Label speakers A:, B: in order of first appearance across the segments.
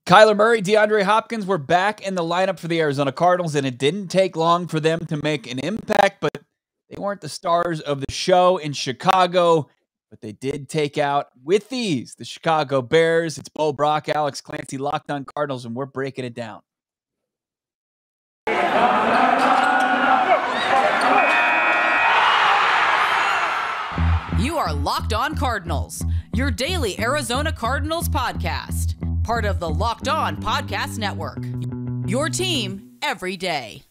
A: Kyler Murray, DeAndre Hopkins were back in the lineup for the Arizona Cardinals, and it didn't take long for them to make an impact, but they weren't the stars of the show in Chicago, but they did take out, with ease, the Chicago Bears. It's Bo Brack, Alex Clancy, Locked On Cardinals, and we're breaking it down.
B: You are Locked On Cardinals, your daily Arizona Cardinals podcast. Part of the Locked On Podcast Network. Your team every day.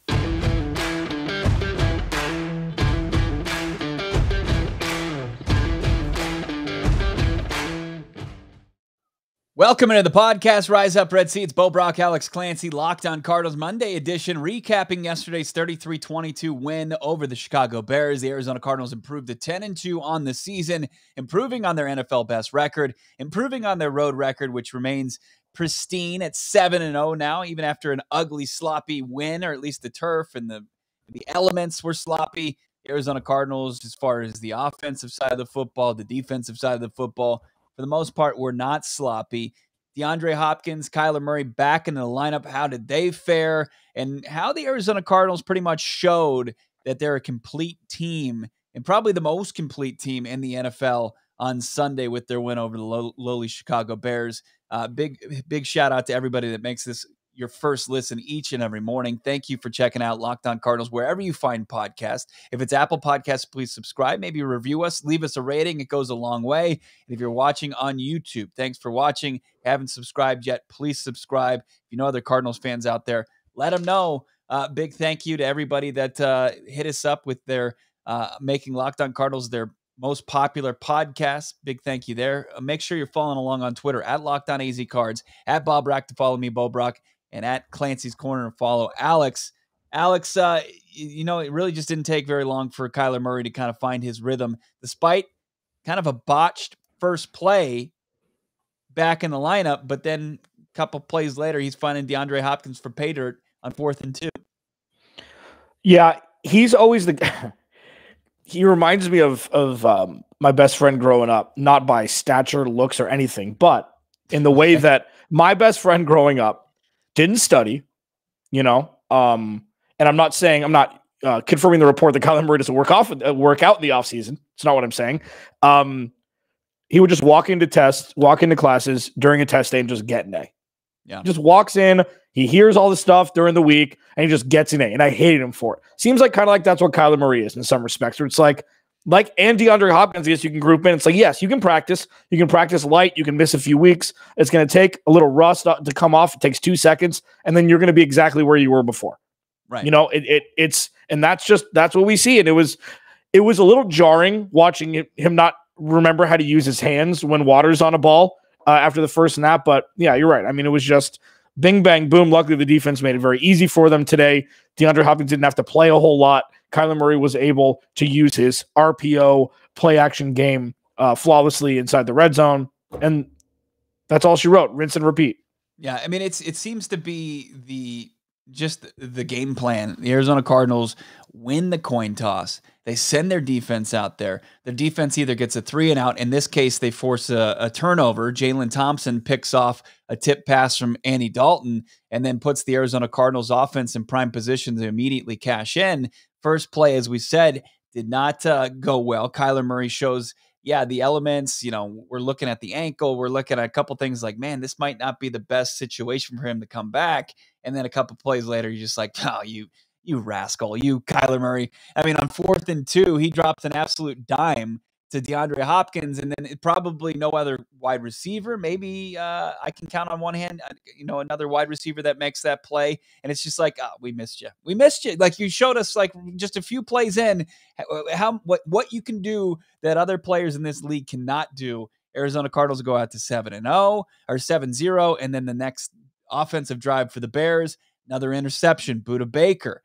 A: Welcome into the podcast. Rise up, Red Sea. It's Bo Brack, Alex Clancy, Locked On Cardinals Monday edition, recapping yesterday's 33-22 win over the Chicago Bears. The Arizona Cardinals improved to 10-2 on the season, improving on their NFL best record, improving on their road record, which remains pristine at 7-0 now, even after an ugly, sloppy win, or at least the turf and the elements were sloppy. The Arizona Cardinals, as far as the offensive side of the football, the defensive side of the football, for the most part, were not sloppy. DeAndre Hopkins, Kyler Murray back in the lineup. How did they fare? And how the Arizona Cardinals pretty much showed that they're a complete team, and probably the most complete team in the NFL on Sunday with their win over the lowly Chicago Bears. Big shout out to everybody that makes this your first listen each and every morning. Thank you for checking out Locked On Cardinals wherever you find podcasts. If it's Apple Podcasts, please subscribe. Maybe review us. Leave us a rating. It goes a long way. And if you're watching on YouTube, thanks for watching. Haven't subscribed yet, please subscribe. If you know other Cardinals fans out there, let them know. Big thank you to everybody that hit us up with their making Locked On Cardinals their most popular podcast. Big thank you there. Make sure you're following along on Twitter at Locked On AZCards, at Bob Brack to follow me, Bo Brack, and at Clancy's Corner to follow Alex. Alex, it really just didn't take very long for Kyler Murray to kind of find his rhythm, despite kind of a botched first play back in the lineup. But then a couple plays later, he's finding DeAndre Hopkins for pay dirt on 4th and 2.
C: Yeah, he's always he reminds me of my best friend growing up, not by stature, looks, or anything, but in the way that my best friend growing up didn't study, and I'm not confirming the report that Kyler Murray doesn't work out in the offseason. It's not what I'm saying. He would just walk into classes during a test day and just get an A.
A: Yeah.
C: Just walks in, he hears all the stuff during the week, and he just gets an A. And I hated him for it. Seems like kind of like that's what Kyler Murray is in some respects, where it's like and DeAndre Hopkins, I guess you can group in. It's like, yes, you can practice. You can practice light. You can miss a few weeks. It's going to take a little rust to come off. It takes 2 seconds, and then you're going to be exactly where you were before.
A: Right.
C: And that's what we see. And it was a little jarring watching him not remember how to use his hands when water's on a ball after the first snap. But yeah, you're right. I mean, it was just bing, bang, boom. Luckily, the defense made it very easy for them today. DeAndre Hopkins didn't have to play a whole lot. Kyler Murray was able to use his RPO play action game flawlessly inside the red zone. And that's all she wrote. Rinse and repeat.
A: Yeah. I mean, it seems to be the game plan. The Arizona Cardinals win the coin toss. They send their defense out there. Their defense either gets a 3 and out. In this case, they force a turnover. Jalen Thompson picks off a tip pass from Andy Dalton and then puts the Arizona Cardinals offense in prime position to immediately cash in. First play, as we said, did not go well. Kyler Murray shows, the elements. We're looking at the ankle. We're looking at a couple things like, man, this might not be the best situation for him to come back. And then a couple plays later, you're just like, oh, you rascal, you Kyler Murray. I mean, on 4th and 2, he drops an absolute dime to DeAndre Hopkins, and then probably no other wide receiver. Maybe I can count on one hand, another wide receiver that makes that play. And it's just like, oh, we missed you. We missed you. Like, you showed us, like, just a few plays in, what you can do that other players in this league cannot do. Arizona Cardinals go out to 7-0 or 7-0, and then the next offensive drive for the Bears, another interception, Budda Baker.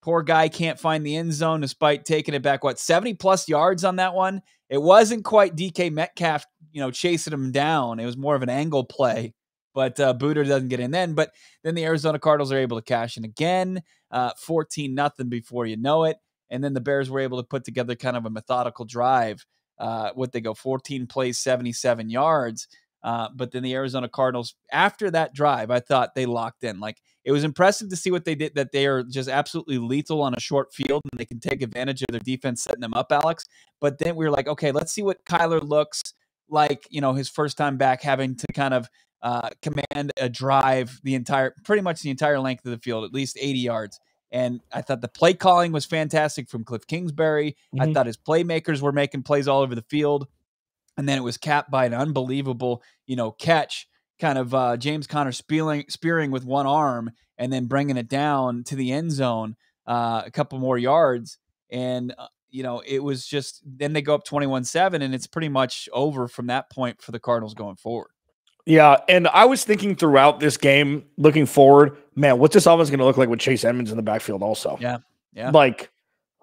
A: Poor guy can't find the end zone despite taking it back, 70-plus yards on that one? It wasn't quite DK Metcalf, chasing him down. It was more of an angle play, but Budda doesn't get in then. But then the Arizona Cardinals are able to cash in again, 14-0 before you know it. And then the Bears were able to put together kind of a methodical drive. They go 14 plays, 77 yards. But then the Arizona Cardinals, after that drive, I thought they locked in. Like, it was impressive to see what they did, that they are just absolutely lethal on a short field and they can take advantage of their defense setting them up, Alex. But then we were like, okay, let's see what Kyler looks like, his first time back, having to kind of command a drive pretty much the entire length of the field, at least 80 yards. And I thought the play calling was fantastic from Cliff Kingsbury.
C: Mm-hmm.
A: I thought his playmakers were making plays all over the field. And then it was capped by an unbelievable, catch, kind of James Conner spearing with one arm and then bringing it down to the end zone a couple more yards. And, it was just, then they go up 21-7 and it's pretty much over from that point for the Cardinals going forward.
C: Yeah, and I was thinking throughout this game, looking forward, man, what's this offense going to look like with Chase Edmonds in the backfield also?
A: Yeah.
C: Like,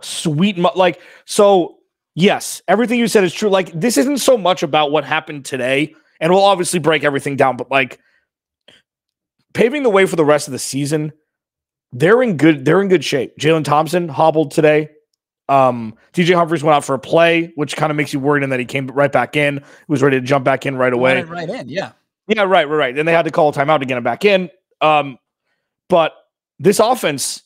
C: so, yes, everything you said is true. Like, this isn't so much about what happened today, and we'll obviously break everything down, but, like, paving the way for the rest of the season, they're in good shape. Jalen Thompson hobbled today. TJ Humphries went out for a play, which kind of makes you worried, and then he came right back in. He was ready to jump back in right away.
A: Right in, yeah.
C: Yeah, right. Then they had to call a timeout to get him back in. But this offense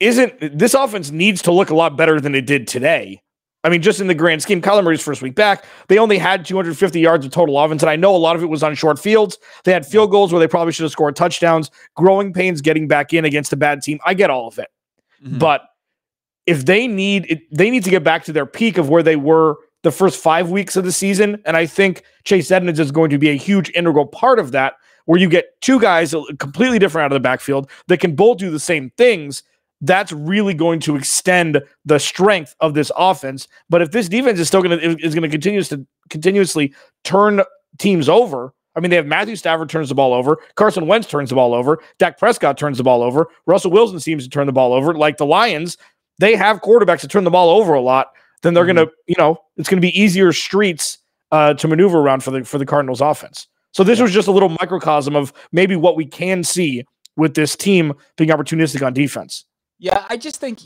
C: needs to look a lot better than it did today. I mean, just in the grand scheme, Kyler Murray's first week back, they only had 250 yards of total offense, and I know a lot of it was on short fields. They had field goals where they probably should have scored touchdowns, growing pains getting back in against a bad team. I get all of it. Mm-hmm. But if they need to get back to their peak of where they were the first 5 weeks of the season, and I think Chase Edmonds is going to be a huge integral part of that, where you get two guys completely different out of the backfield that can both do the same things. That's really going to extend the strength of this offense. But if this defense is still going to continuously turn teams over, I mean, they have Matthew Stafford turns the ball over, Carson Wentz turns the ball over, Dak Prescott turns the ball over, Russell Wilson seems to turn the ball over. Like the Lions, they have quarterbacks that turn the ball over a lot. Then they're going to, it's going to be easier streets to maneuver around for the Cardinals offense. So this was just a little microcosm of maybe what we can see with this team being opportunistic on defense.
A: Yeah, I just think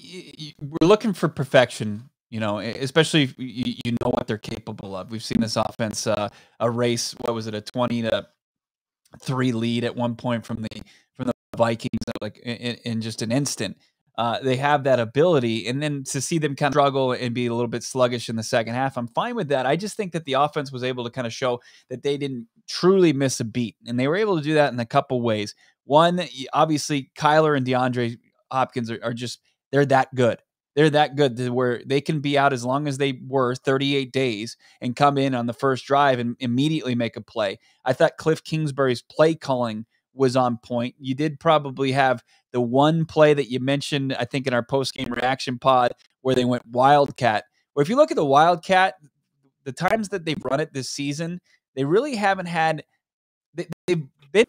A: we're looking for perfection, especially if you know what they're capable of. We've seen this offense erase, what was it, a 20-3 lead at one point from the Vikings, like in just an instant. They have that ability, and then to see them kind of struggle and be a little bit sluggish in the second half, I'm fine with that. I just think that the offense was able to kind of show that they didn't truly miss a beat, and they were able to do that in a couple ways. One, obviously, Kyler and DeAndre Hopkins are just, they're that good. They're that good to where they can be out as long as they were 38 days and come in on the first drive and immediately make a play. I thought Cliff Kingsbury's play calling was on point. You did probably have the one play that you mentioned, I think, in our post-game reaction pod where they went Wildcat. Where if you look at the Wildcat, the times that they've run it this season, they really haven't had – they've been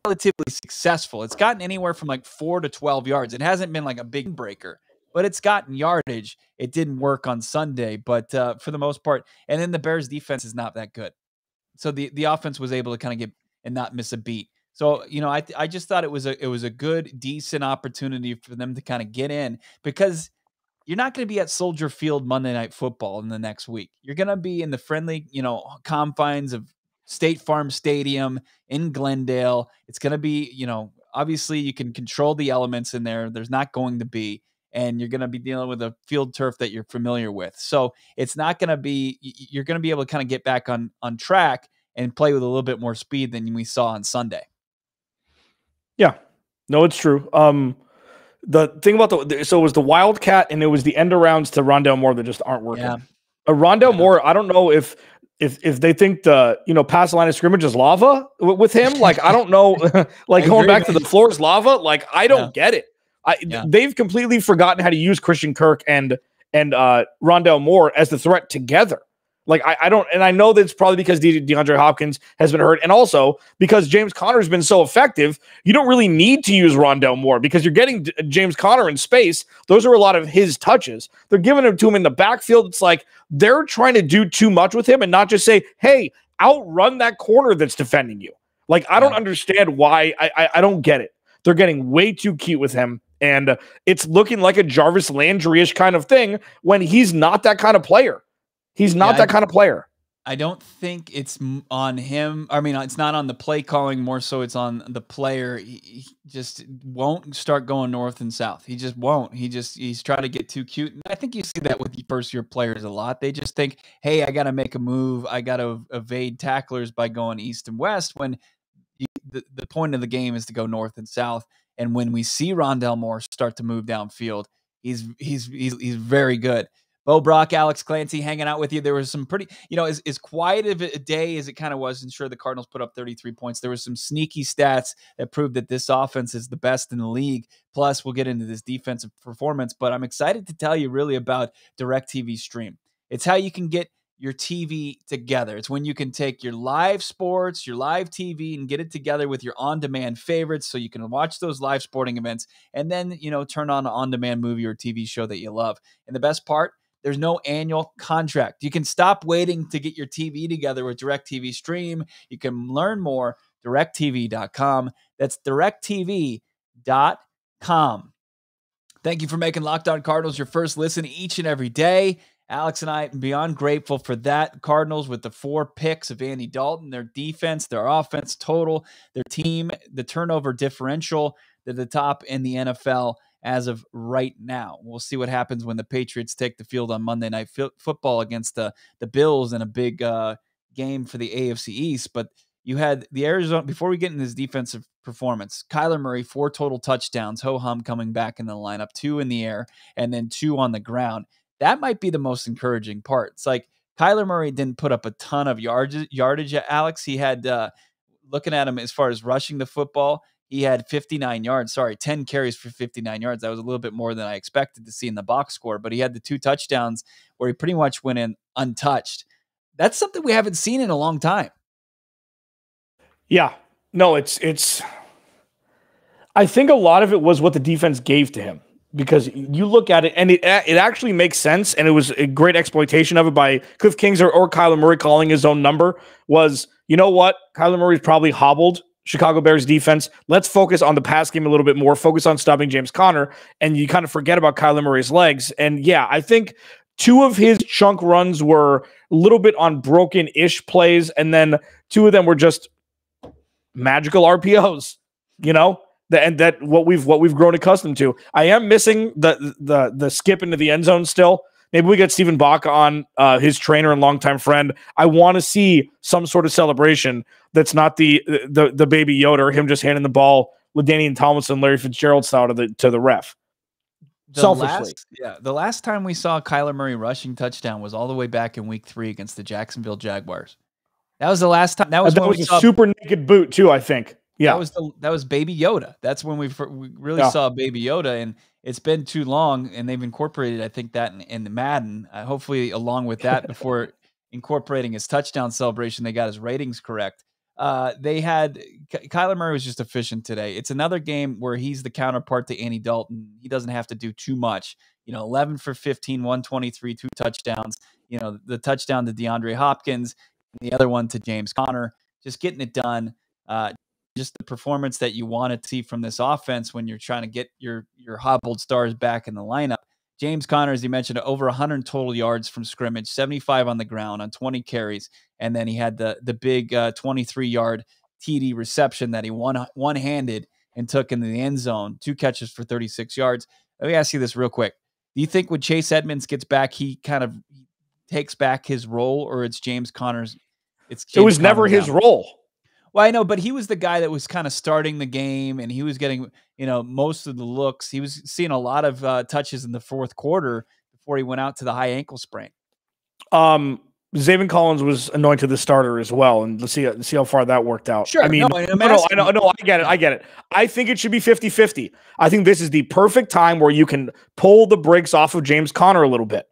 A: relatively successful. It's gotten anywhere from like 4 to 12 yards. It hasn't been like a big breaker, but it's gotten yardage. It didn't work on Sunday, but for the most part – and then the Bears' defense is not that good. So the offense was able to kind of get – and not miss a beat. So, I just thought it was a good, decent opportunity for them to kind of get in, because you're not going to be at Soldier Field Monday Night Football in the next week. You're going to be in the friendly, confines of State Farm Stadium in Glendale. It's going to be, obviously you can control the elements in there. There's not going to be, and you're going to be dealing with a field turf that you're familiar with. So it's not going to be, you're going to be able to kind of get back on track and play with a little bit more speed than we saw on Sunday.
C: Yeah, no, it's true. The thing about so it was the Wildcat and it was the end arounds to Rondale Moore that just aren't working. Yeah. Rondale Moore, I don't know if they think the past line of scrimmage is lava with him. Like, I don't know, like going back to the floor is lava. Like, I don't get it. They've completely forgotten how to use Christian Kirk and Rondale Moore as the threat together. Like, I don't, and I know that's probably because DeAndre Hopkins has been hurt, and also because James Conner has been so effective, you don't really need to use Rondale Moore because you're getting James Conner in space. Those are a lot of his touches. They're giving them to him in the backfield. It's like they're trying to do too much with him and not just say, hey, outrun that corner that's defending you. Like, I don't understand why. I don't get it. They're getting way too cute with him, and it's looking like a Jarvis Landry-ish kind of thing when he's not that kind of player. He's not that kind of player.
A: I don't think it's on him. I mean, it's not on the play calling, more so it's on the player. He just won't start going north and south. He just won't. He's trying to get too cute. And I think you see that with first-year players a lot. They just think, hey, I got to make a move. I got to evade tacklers by going east and west, when the point of the game is to go north and south. And when we see Rondell Moore start to move downfield, he's very good. Bo Brock, Alex Clancy hanging out with you. There was some pretty, as quiet of a day as it kind of was, and sure, the Cardinals put up 33 points. There was some sneaky stats that proved that this offense is the best in the league. Plus, we'll get into this defensive performance, but I'm excited to tell you really about DirecTV Stream. It's how you can get your TV together. It's when you can take your live sports, your live TV, and get it together with your on-demand favorites so you can watch those live sporting events and then, turn on an on-demand movie or TV show that you love. And the best part, there's no annual contract. You can stop waiting to get your TV together with DirecTV Stream. You can learn more, directtv.com. That's directtv.com. Thank you for making Locked On Cardinals your first listen each and every day. Alex and I are beyond grateful for that. Cardinals with the 4 picks of Andy Dalton, their defense, their offense total, their team, the turnover differential, they're the top in the NFL as of right now. We'll see what happens when the Patriots take the field on Monday Night Football against the Bills in a big game for the AFC East. But you had the Arizona, before we get into this defensive performance, Kyler Murray, 4 total touchdowns, ho-hum coming back in the lineup, 2 in the air, and then 2 on the ground. That might be the most encouraging part. It's like Kyler Murray didn't put up a ton of yardage, Alex. He had, looking at him as far as rushing the football, he had 10 carries for 59 yards. That was a little bit more than I expected to see in the box score, but he had the 2 touchdowns where he pretty much went in untouched. That's something we haven't seen in a long time.
C: Yeah, no, it's, I think a lot of it was what the defense gave to him, because you look at it and it actually makes sense. And it was a great exploitation of it by Cliff Kings or Kyler Murray calling his own number was, you know what? Kyler Murray's probably hobbled Chicago Bears defense. Let's focus on the pass game a little bit more, focus on stopping James Conner, and you kind of forget about Kyler Murray's legs. And yeah, I think 2 of his chunk runs were a little bit on broken-ish plays, and then 2 of them were just magical RPOs, and that what we've grown accustomed to. I am missing the skip into the end zone still. Maybe we get Stephen Bach on, his trainer and longtime friend. I want to see some sort of celebration that's not the baby Yoda or him just handing the ball LaDainian Tomlinson, Larry Fitzgerald style to the ref. Selfishly.
A: The last time we saw Kyler Murray rushing touchdown was all the way back in week 3 against the Jacksonville Jaguars. That was the last time. That was when we saw
C: super naked boot too, I think. Yeah,
A: that was Baby Yoda. That's when we really saw Baby Yoda, and it's been too long. And they've incorporated, I think, that in the Madden. Hopefully, along with that, before incorporating his touchdown celebration, they got his ratings correct. Kyler Murray was just efficient today. It's another game where he's the counterpart to Andy Dalton. He doesn't have to do too much. 11 for 15, 123, 2 touchdowns. The touchdown to DeAndre Hopkins, and the other one to James Conner. Just getting it done. Just the performance that you want to see from this offense when you're trying to get your hobbled stars back in the lineup. James Conner, as you mentioned, over 100 total yards from scrimmage, 75 on the ground on 20 carries. And then he had the big 23-yard TD reception that he one-handed and took into the end zone, 2 catches for 36 yards. Let me ask you this real quick. Do you think when Chase Edmonds gets back, he kind of takes back his role, or it's James Conner's? It was
C: never his role.
A: Well, I know, but he was the guy that was kind of starting the game, and he was getting, most of the looks. He was seeing a lot of touches in the 4th quarter before he went out to the high ankle sprain.
C: Zaven Collins was anointed the starter as well, and let's see how far that worked out.
A: Sure.
C: I mean, I get it. I think it should be 50-50. I think this is the perfect time where you can pull the brakes off of James Conner a little bit.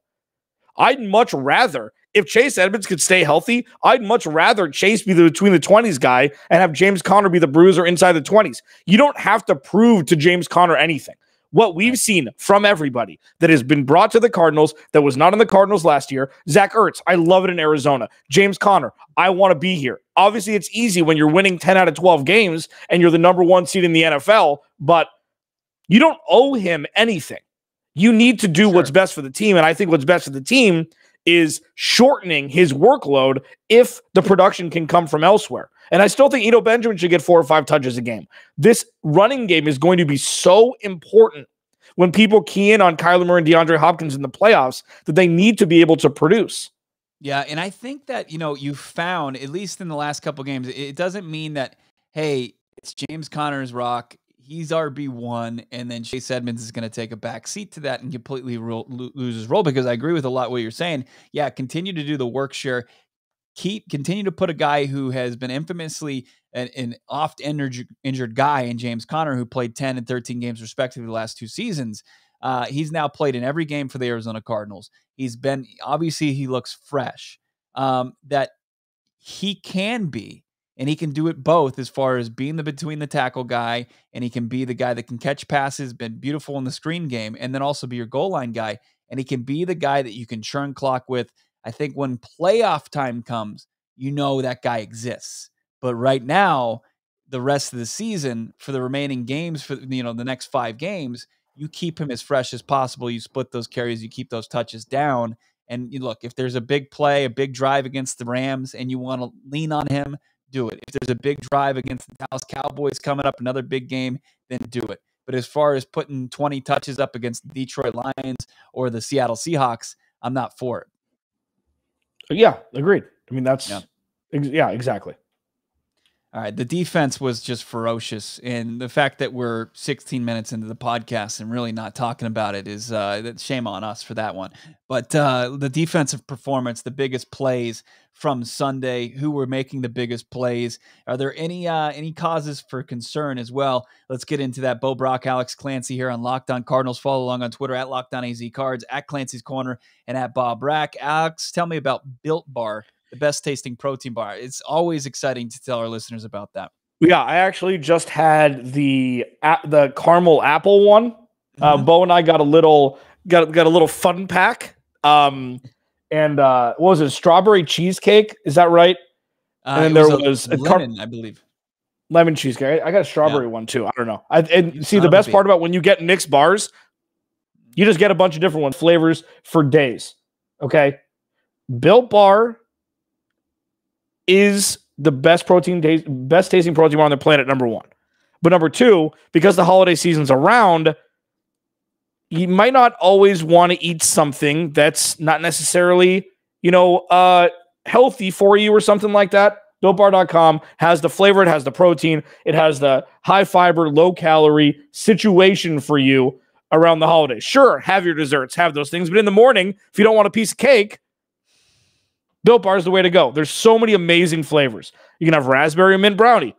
C: I'd much rather, if Chase Edmonds could stay healthy, I'd much rather Chase be the between the 20s guy and have James Conner be the bruiser inside the 20s. You don't have to prove to James Conner anything. What we've seen from everybody that has been brought to the Cardinals that was not in the Cardinals last year, Zach Ertz, I love it in Arizona. James Conner, I want to be here. Obviously, it's easy when you're winning 10 out of 12 games and you're the number 1 seed in the NFL, but you don't owe him anything. You need to do what's best for the team, and I think what's best for the team is shortening his workload if the production can come from elsewhere. And I still think Eno Benjamin should get 4 or 5 touches a game. This running game is going to be so important when people key in on Kyler Murray and DeAndre Hopkins in the playoffs that they need to be able to produce.
A: Yeah, and I think that, you found, at least in the last couple games, it doesn't mean that, hey, it's James Conner's rock, he's RB1, and then Chase Edmonds is going to take a back seat to that and completely lose his role, because I agree with a lot what you're saying. Yeah, continue to do the work share. Continue to put a guy who has been infamously an oft-injured guy in James Conner, who played 10 and 13 games respectively the last 2 seasons. He's now played in every game for the Arizona Cardinals. Obviously he looks fresh, that he can be, and he can do it both as far as being the between the tackle guy, and he can be the guy that can catch passes, been beautiful in the screen game, and then also be your goal line guy. And he can be the guy that you can churn clock with. I think when playoff time comes, that guy exists. But right now, the rest of the season, for the remaining games, for the next 5 games, you keep him as fresh as possible. You split those carries, you keep those touches down. And look, if there's a big play, a big drive against the Rams, and you want to lean on him, do it. If there's a big drive against the Dallas Cowboys coming up, another big game, then do it. But as far as putting 20 touches up against the Detroit Lions or the Seattle Seahawks, I'm not for it.
C: Yeah, agreed. I mean, exactly.
A: All right, the defense was just ferocious, and the fact that we're 16 minutes into the podcast and really not talking about it is shame on us for that one. But the defensive performance, the biggest plays from Sunday, who were making the biggest plays? Are there any causes for concern as well? Let's get into that. Bo Brock, Alex Clancy here on Locked On Cardinals. Follow along on Twitter at Locked On AZCards, at Clancy's Corner, and at Bob Brack. Alex, tell me about Built Bar, the best tasting protein bar. It's always exciting to tell our listeners about that.
C: Yeah, I actually just had the caramel apple one. Bo and I got a little fun pack. What was it? Strawberry cheesecake? Is that right? And then there was a
A: lemon, I believe.
C: Lemon cheesecake. I got a strawberry one too. I don't know. The best part about when you get Nick's bars, you just get a bunch of different flavors for days. Okay, Built Bar is the best tasting protein bar on the planet, number 1. But number 2, because the holiday season's around, you might not always want to eat something that's not necessarily, healthy for you or something like that. BuiltBar.com has the flavor, it has the protein, it has the high fiber, low calorie situation for you around the holidays. Sure, have your desserts, have those things, but in the morning, if you don't want a piece of cake, Built Bar is the way to go. There's so many amazing flavors. You can have raspberry and mint brownie,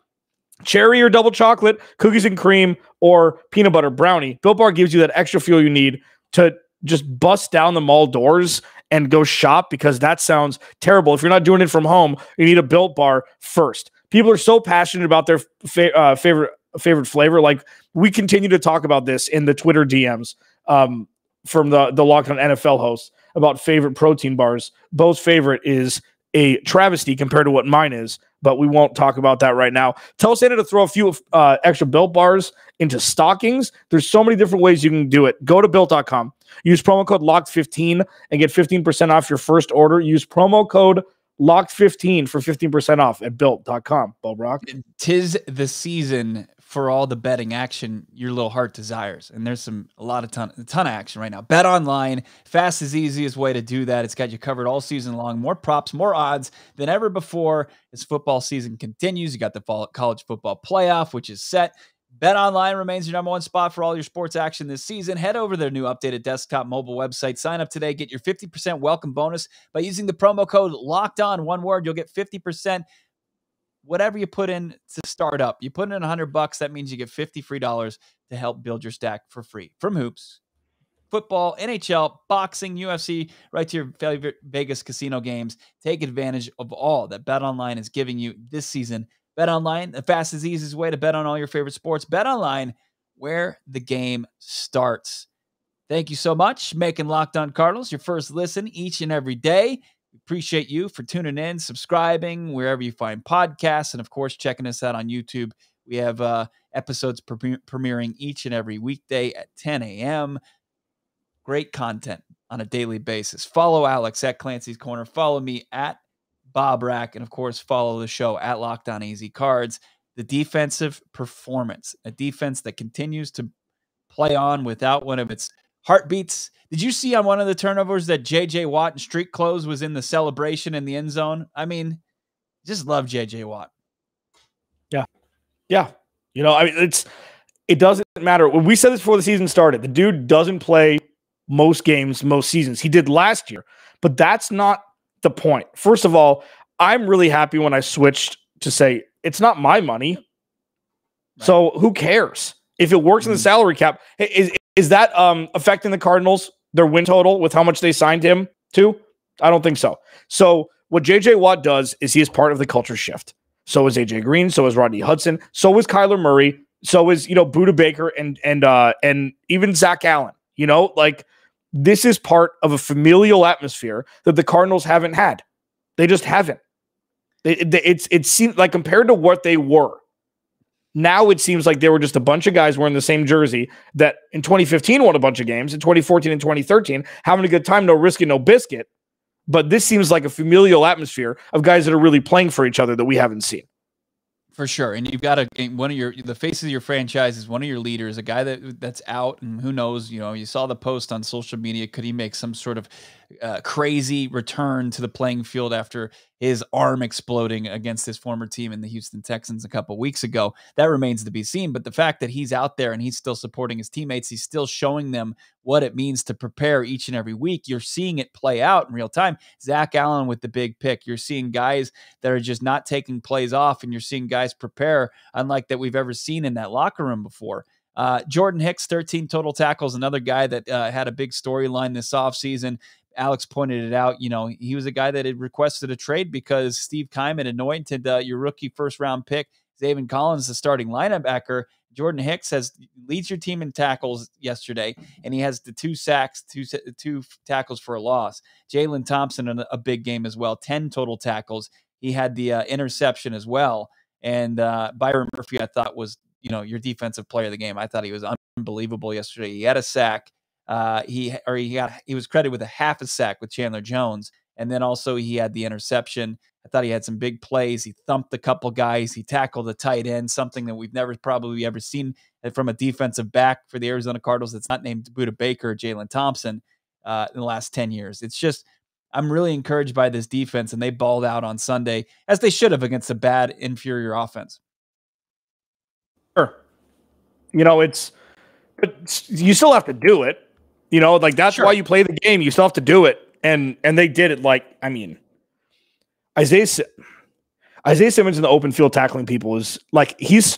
C: cherry or double chocolate, cookies and cream, or peanut butter brownie. Built Bar gives you that extra fuel you need to just bust down the mall doors and go shop, because that sounds terrible. If you're not doing it from home, you need a Built Bar first. People are so passionate about their favorite flavor. Like, we continue to talk about this in the Twitter DMs from the Locked On NFL hosts about favorite protein bars. Bo's favorite is a travesty compared to what mine is, but we won't talk about that right now. Tell Santa to throw a few extra Built Bars into stockings. There's so many different ways you can do it. Go to Built.com. Use promo code LOCKED15 and get 15% off your first order. Use promo code LOCKED15 for 15% off at Built.com. Bo Brock.
A: 'Tis the season for all the betting action your little heart desires. And there's a ton of action right now. Bet online, fastest, easiest way to do that. It's got you covered all season long. More props, more odds than ever before as football season continues. You got the fall college football playoff, which is set. Bet online remains your number 1 spot for all your sports action this season. Head over to their new updated desktop mobile website. Sign up today. Get your 50% welcome bonus by using the promo code LOCKEDON. One word, you'll get 50%. Whatever you put in to start up, you put in $100, that means you get $50 free to help build your stack for free. From hoops, football, NHL, boxing, UFC, right to your favorite Vegas casino games. Take advantage of all that BetOnline is giving you this season. BetOnline, the fastest, easiest way to bet on all your favorite sports. BetOnline, where the game starts. Thank you so much, making Locked On Cardinals your first listen each and every day. We appreciate you for tuning in, subscribing wherever you find podcasts, and of course, checking us out on YouTube. We have episodes premiering each and every weekday at 10 a.m. Great content on a daily basis. Follow Alex at Clancy's Corner. Follow me at Bob Rack. And of course, follow the show at Locked On AZCards. The defensive performance, a defense that continues to play on without one of its heartbeats. Did you see on one of the turnovers that J.J. Watt in street clothes was in the celebration in the end zone? I mean, just love J.J. Watt.
C: Yeah. Yeah. You know, I mean, it doesn't matter. When we said this before the season started, the dude doesn't play most games, most seasons. He did last year, but that's not the point. First of all, I'm really happy when I switched to say, it's not my money. Right. So who cares? If it works in the salary cap, is that affecting the Cardinals, their win total with how much they signed him to? I don't think so. So what J.J. Watt does is he is part of the culture shift. So is A.J. Green. So is Rodney Hudson. So is Kyler Murray. So is, Budda Baker and even Zach Allen. Like, this is part of a familial atmosphere that the Cardinals haven't had. They just haven't. It seems like, compared to what they were, now it seems like they were just a bunch of guys wearing the same jersey that in 2015 won a bunch of games, in 2014 and 2013, having a good time, no risk and no biscuit. But this seems like a familial atmosphere of guys that are really playing for each other that we haven't seen.
A: For sure. And you've got the faces of your franchise is one of your leaders, a guy that's out, and who knows, you saw the post on social media. Could he make some sort of crazy return to the playing field after his arm exploding against his former team in the Houston Texans a couple weeks ago? That remains to be seen. But the fact that he's out there and he's still supporting his teammates, he's still showing them what it means to prepare each and every week. You're seeing it play out in real time. Zach Allen with the big pick. You're seeing guys that are just not taking plays off, and you're seeing guys prepare unlike that we've ever seen in that locker room before. Jordan Hicks, 13 total tackles, another guy that had a big storyline this offseason. Alex pointed it out. He was a guy that had requested a trade because Steve Keim had anointed your rookie first-round pick, Zaven Collins, the starting linebacker. Jordan Hicks leads your team in tackles yesterday, and he has the 2 sacks, two tackles for a loss. Jalen Thompson in a big game as well, 10 total tackles. He had the interception as well. And Byron Murphy, I thought, was your defensive player of the game. I thought he was unbelievable yesterday. He had a sack. He was credited with a half a sack with Chandler Jones, and then also he had the interception. I thought he had some big plays. He thumped a couple guys. He tackled a tight end, something that we've never probably ever seen from a defensive back for the Arizona Cardinals that's not named Budda Baker or Jalen Thompson in the last 10 years. It's just, I'm really encouraged by this defense, and they balled out on Sunday, as they should have, against a bad, inferior offense.
C: Sure. But you still have to do it. That's
A: sure.
C: Why you play the game. You still have to do it. And they did it. Isaiah Simmons in the open field tackling people is like, he's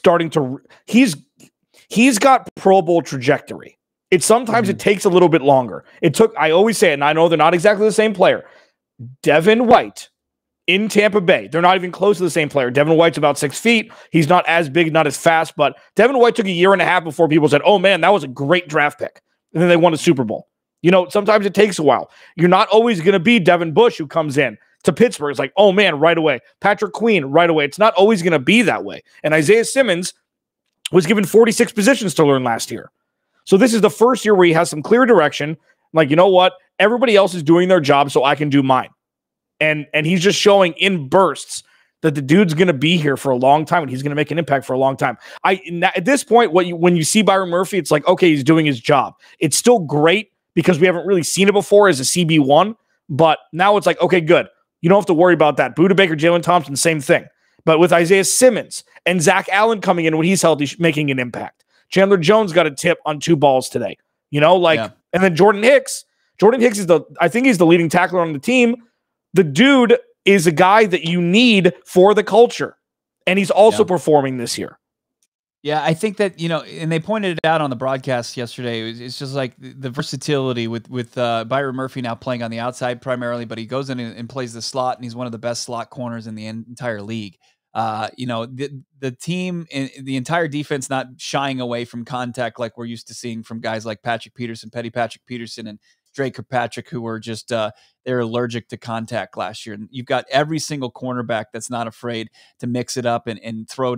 C: got Pro Bowl trajectory. Sometimes it takes a little bit longer. I always say it, and I know they're not exactly the same player. Devin White in Tampa Bay, they're not even close to the same player. Devin White's about 6 feet. He's not as big, not as fast, but Devin White took a year and a half before people said, oh man, that was a great draft pick. And then they won a Super Bowl. Sometimes it takes a while. You're not always going to be Devin Bush, who comes in to Pittsburgh. It's like, oh man, right away. Patrick Queen, right away. It's not always going to be that way. And Isaiah Simmons was given 46 positions to learn last year. So this is the first year where he has some clear direction. Like, you know what? Everybody else is doing their job, so I can do mine. And he's just showing in bursts that the dude's going to be here for a long time, and he's going to make an impact for a long time. At this point, when you see Byron Murphy, it's like, okay, he's doing his job. It's still great because we haven't really seen it before as a CB1, but now it's like, okay, good. You don't have to worry about that. Budda Baker, Jalen Thompson, same thing. But with Isaiah Simmons and Zach Allen coming in when he's healthy, making an impact. Chandler Jones got a tip on 2 balls today. And then Jordan Hicks. Jordan Hicks I think he's the leading tackler on the team. The dude is a guy that you need for the culture. And he's also performing this year.
A: Yeah, I think that, and they pointed it out on the broadcast yesterday. It's just like the versatility with Byron Murphy now playing on the outside primarily, but he goes in and plays the slot, and he's one of the best slot corners in the entire league. The team, the entire defense not shying away from contact like we're used to seeing from guys like Patrick Peterson, Petty Patrick Peterson, and Drake Kirkpatrick, who were just they're allergic to contact last year. And you've got every single cornerback that's not afraid to mix it up and throw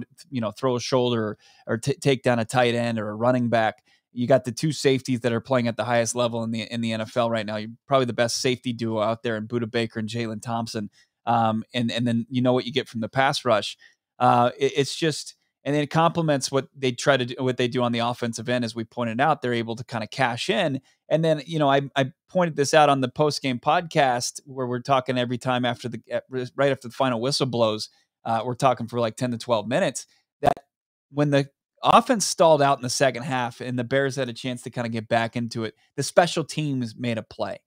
A: a shoulder or take down a tight end or a running back. You got the two safeties that are playing at the highest level in the NFL right now. You're probably the best safety duo out there in Budda Baker and Jalen Thompson. And then you know what you get from the pass rush. It's just, and then it complements what they try to do, what they do on the offensive end. As we pointed out, they're able to kind of cash in. And then, I pointed this out on the post-game podcast where we're talking every time right after the final whistle blows, we're talking for like 10 to 12 minutes, that when the offense stalled out in the second half and the Bears had a chance to kind of get back into it, the special teams made a play.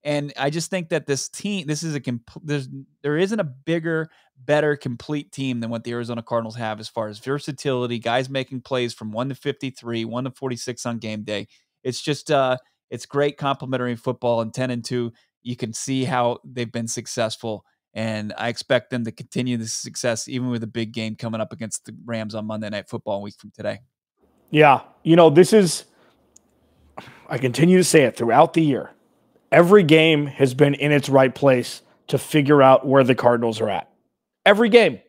A: And I just think that this team, there isn't a bigger, better, complete team than what the Arizona Cardinals have as far as versatility, guys making plays from 1 to 53, 1 to 46 on game day. It's just, it's great complementary football, and 10-2, you can see how they've been successful. And I expect them to continue this success, even with a big game coming up against the Rams on Monday Night Football a week from today.
C: Yeah. I continue to say it throughout the year. Every game has been in its right place to figure out where the Cardinals are at. Every game.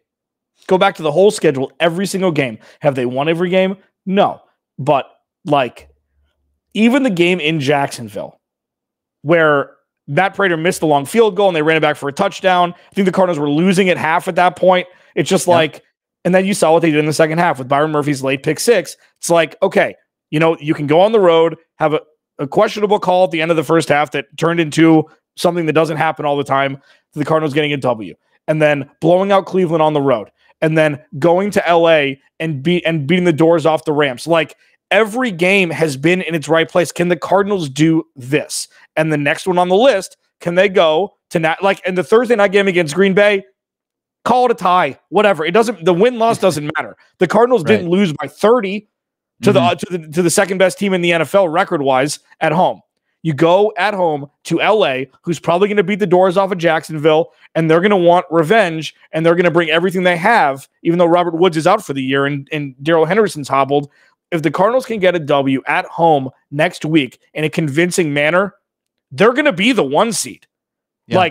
C: Go back to the whole schedule, every single game. Have they won every game? No. But, even the game in Jacksonville, where Matt Prater missed the long field goal and they ran it back for a touchdown. I think the Cardinals were losing at half at that point. It's just and then you saw what they did in the second half with Byron Murphy's late pick six. It's like, okay, you can go on the road, have a questionable call at the end of the first half that turned into something that doesn't happen all the time, the Cardinals getting a W, and then blowing out Cleveland on the road, and then going to LA and beating the doors off the Rams. Every game has been in its right place. Can the Cardinals do this? And the next one on the list, can they go to in the Thursday night game against Green Bay? Call it a tie, whatever. It doesn't. The win-loss doesn't matter. The Cardinals didn't lose by 30 to the second best team in the NFL record-wise at home. You go at home to LA, who's probably going to beat the doors off of Jacksonville, and they're going to want revenge, and they're going to bring everything they have, even though Robert Woods is out for the year and Darrell Henderson's hobbled. If the Cardinals can get a W at home next week in a convincing manner, they're going to be the 1 seed. Yeah.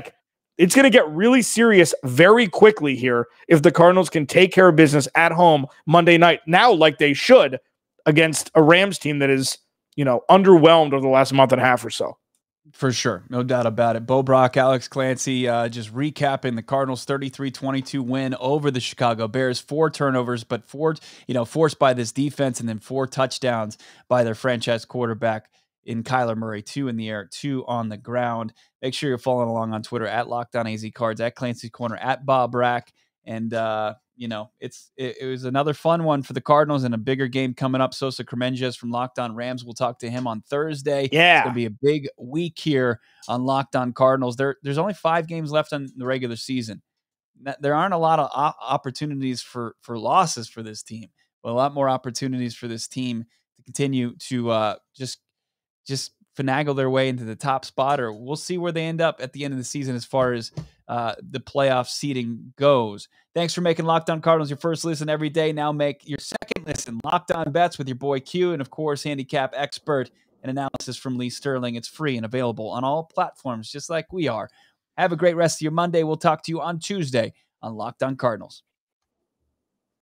C: It's going to get really serious very quickly here if the Cardinals can take care of business at home Monday night, now like they should, against a Rams team that is, underwhelmed over the last month and a half or so.
A: For sure. No doubt about it. Brack, Alex Clancy, just recapping the Cardinals 33-22 win over the Chicago Bears. 4 turnovers, but 4, forced by this defense, and then 4 touchdowns by their franchise quarterback in Kyler Murray. 2 in the air, 2 on the ground. Make sure you're following along on Twitter at Locked On AZCards, at Clancy's Corner, at Bob Brack. And, it was another fun one for the Cardinals, and a bigger game coming up. Sosa Cremenges from Locked On Rams. We'll talk to him on Thursday.
C: Yeah.
A: It's going to be a big week here on Locked On Cardinals. There's only 5 games left on the regular season. There aren't a lot of opportunities for losses for this team, but a lot more opportunities for this team to continue to just finagle their way into the top spot, or we'll see where they end up at the end of the season as far as the playoff seeding goes. Thanks for making Locked On Cardinals your first listen every day. Now make your second listen Locked On Bets with your boy Q, and of course, handicap expert and analysis from Lee Sterling. It's free and available on all platforms, just like we are. Have a great rest of your Monday. We'll talk to you on Tuesday on Locked On Cardinals.